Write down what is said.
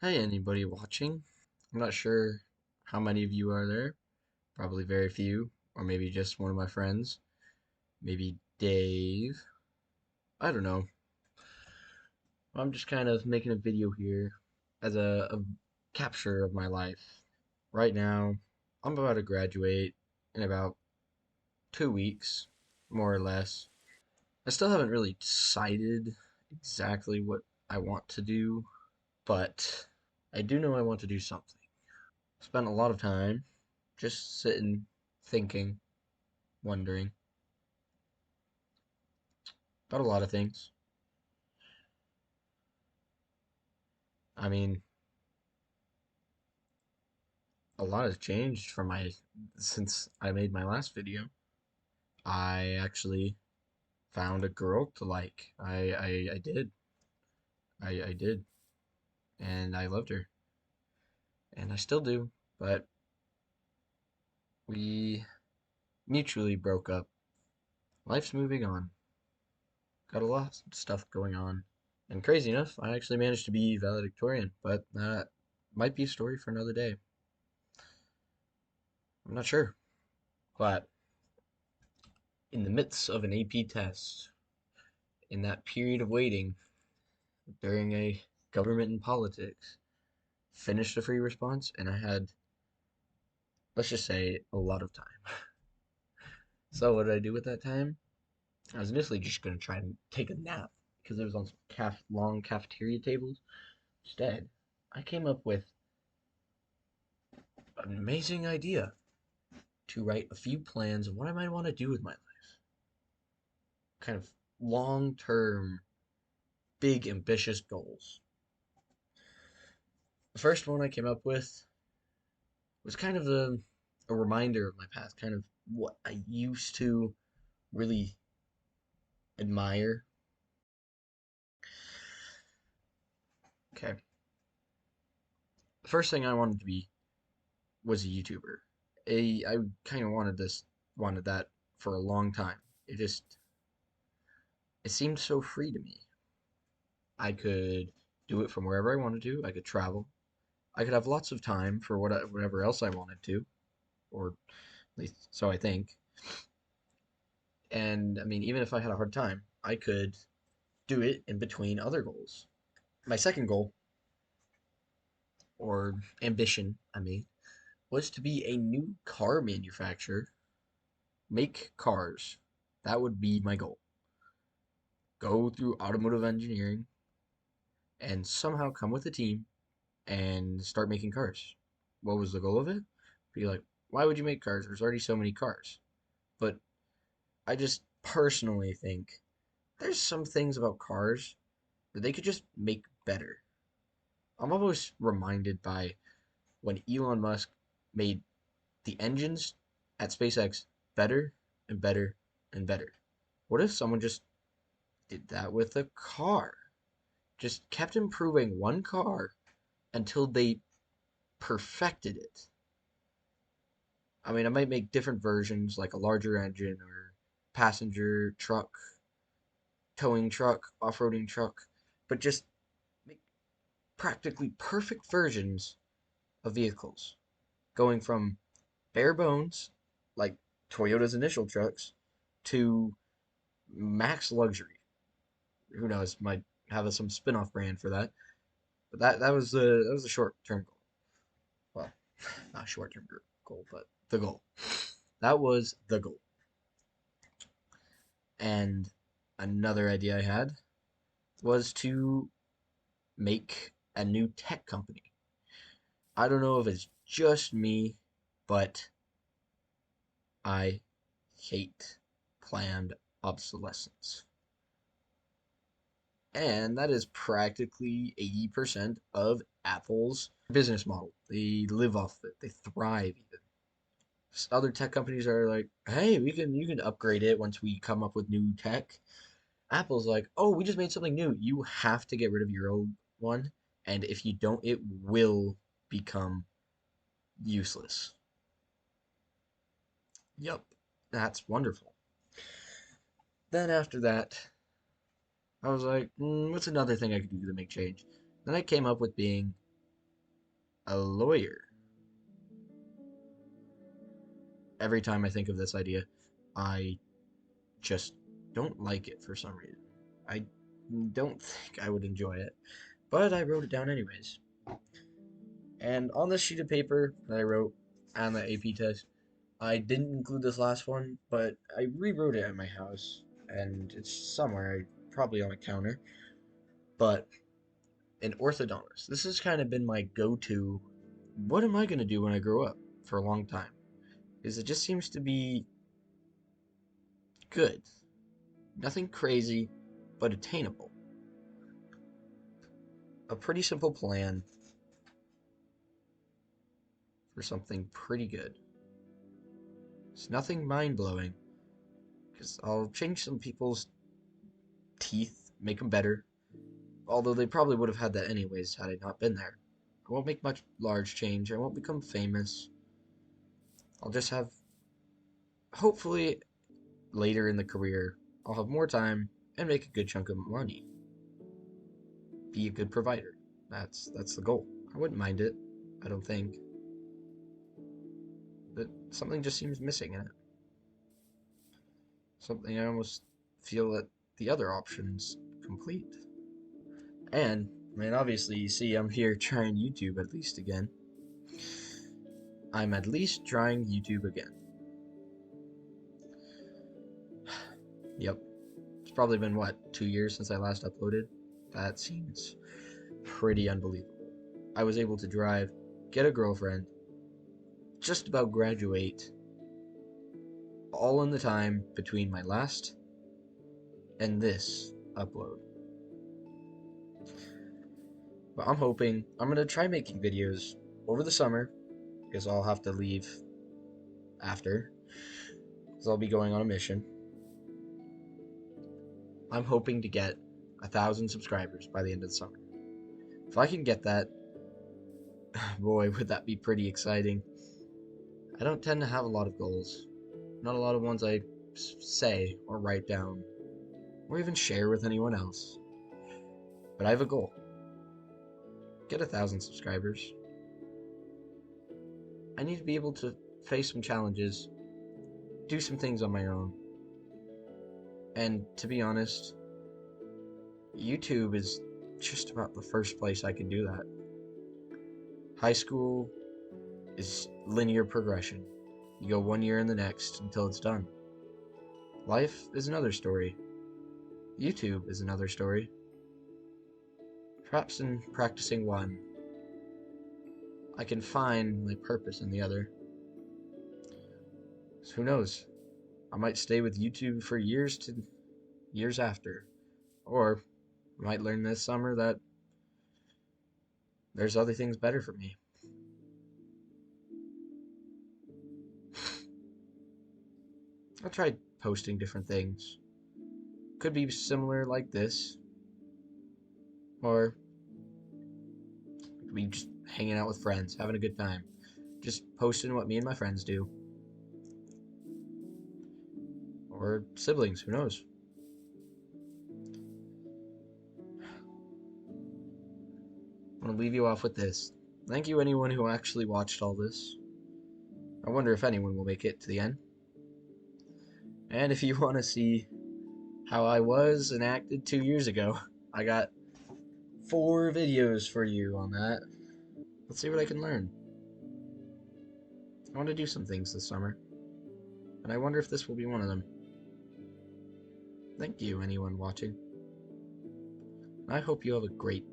Hey, anybody watching? I'm not sure how many of you are there. Probably very few, or maybe just one of my friends. Maybe Dave. I don't know. I'm just kind of making a video here as a capture of my life. Right now, I'm about to graduate in about 2 weeks, more or less. I still haven't really decided exactly what I want to do, but I do know I want to do something. Spent a lot of time just sitting, thinking, wondering about a lot of things. I mean, a lot has changed from my since I made my last video. I actually found a girl to like. I did. I did. And I loved her. And I still do. But we mutually broke up. Life's moving on. Got a lot of stuff going on. And crazy enough, I actually managed to be valedictorian, but that might be a story for another day. I'm not sure. But in the midst of an AP test, in that period of waiting during a government and politics, finished a free response, and I had, let's just say, a lot of time. So what did I do with that time? I was initially just going to try and take a nap because it was on some long cafeteria tables. Instead, I came up with an amazing idea to write a few plans of what I might want to do with my life. Kind of long term, big, ambitious goals. The first one I came up with was kind of a reminder of my past, kind of what I used to really admire. Okay. The first thing I wanted to be was a YouTuber. I kind of wanted that for a long time. It seemed so free to me. I could do it from wherever I wanted to. I could travel. I could have lots of time for whatever else I wanted to, or at least so I think. And I mean, even if I had a hard time, I could do it in between other goals. My second goal, or ambition, I mean, was to be a new car manufacturer, make cars. That would be my goal. Go through automotive engineering and somehow come with a team and start making cars. What was the goal of it? Be like, why would you make cars? There's already so many cars. But I just personally think there's some things about cars that they could just make better. I'm always reminded by when Elon Musk made the engines at SpaceX better and better and better. What if someone just did that with a car? Just kept improving one car until they perfected it. I mean, I might make different versions like a larger engine or passenger truck, towing truck, off roading truck, but just make practically perfect versions of vehicles, going from bare bones, like Toyota's initial trucks, to max luxury. Who knows? Might have some spin-off brand for that. But that was the short-term goal. Well, not short-term goal, but the goal. That was the goal. And another idea I had was to make a new tech company. I don't know if it's just me, but I hate planned obsolescence. And that is practically 80% of Apple's business model. They live off of it. They thrive even. Other tech companies are like, "Hey, we can you can upgrade it once we come up with new tech." Apple's like, "Oh, we just made something new. You have to get rid of your old one, and if you don't, it will become useless." Yep, that's wonderful. Then after that, I was like, what's another thing I could do to make change? Then I came up with being A lawyer. Every time I think of this idea, I just don't like it for some reason. I don't think I would enjoy it, but I wrote it down anyways. And on this sheet of paper that I wrote on the AP test, I didn't include this last one, but I rewrote it at my house, and it's somewhere, probably on a counter. But an orthodontist. This has kind of been my go-to. What am I going to do when I grow up for a long time? Because it just seems to be good. Nothing crazy, but attainable. A pretty simple plan for something pretty good. It's nothing mind-blowing, because I'll change some people's teeth, make them better, although they probably would have had that anyways had I not been there. I won't make much large change, I won't become famous. I'll just have, hopefully, later in the career, I'll have more time and make a good chunk of money. Be a good provider. That's the goal. I wouldn't mind it, I don't think. But something just seems missing in it. Something I almost feel that the other options complete. And, I mean, obviously, you see, I'm here trying YouTube at least again. I'm at least trying YouTube again. Yep. It's probably been, what, 2 years since I last uploaded? That seems pretty unbelievable. I was able to drive, get a girlfriend, just about graduate, all in the time between my last and this upload. But I'm hoping, I'm going to try making videos over the summer, because I'll have to leave after, because I'll be going on a mission. I'm hoping to get 1,000 subscribers by the end of the summer. If I can get that, boy, would that be pretty exciting. I don't tend to have a lot of goals. Not a lot of ones I say or write down, or even share with anyone else. But I have a goal. Get 1,000 subscribers. I need to be able to face some challenges, do some things on my own. And to be honest, YouTube is just about the first place I can do that. High school is linear progression. You go 1 year and the next until it's done. Life is another story. YouTube is another story. Perhaps in practicing one, I can find my purpose in the other. So who knows? I might stay with YouTube for years to years after. Or I might learn this summer that there's other things better for me. I'll try posting different things. Could be similar like this. Or it could be just hanging out with friends, having a good time. Just posting what me and my friends do. Or siblings, who knows? I'm going to leave you off with this. Thank you anyone who actually watched all this. I wonder if anyone will make it to the end. And if you want to see how I was and acted 2 years ago, I got 4 videos for you on that. Let's see what I can learn. I want to do some things this summer, and I wonder if this will be one of them. Thank you, anyone watching. I hope you have a great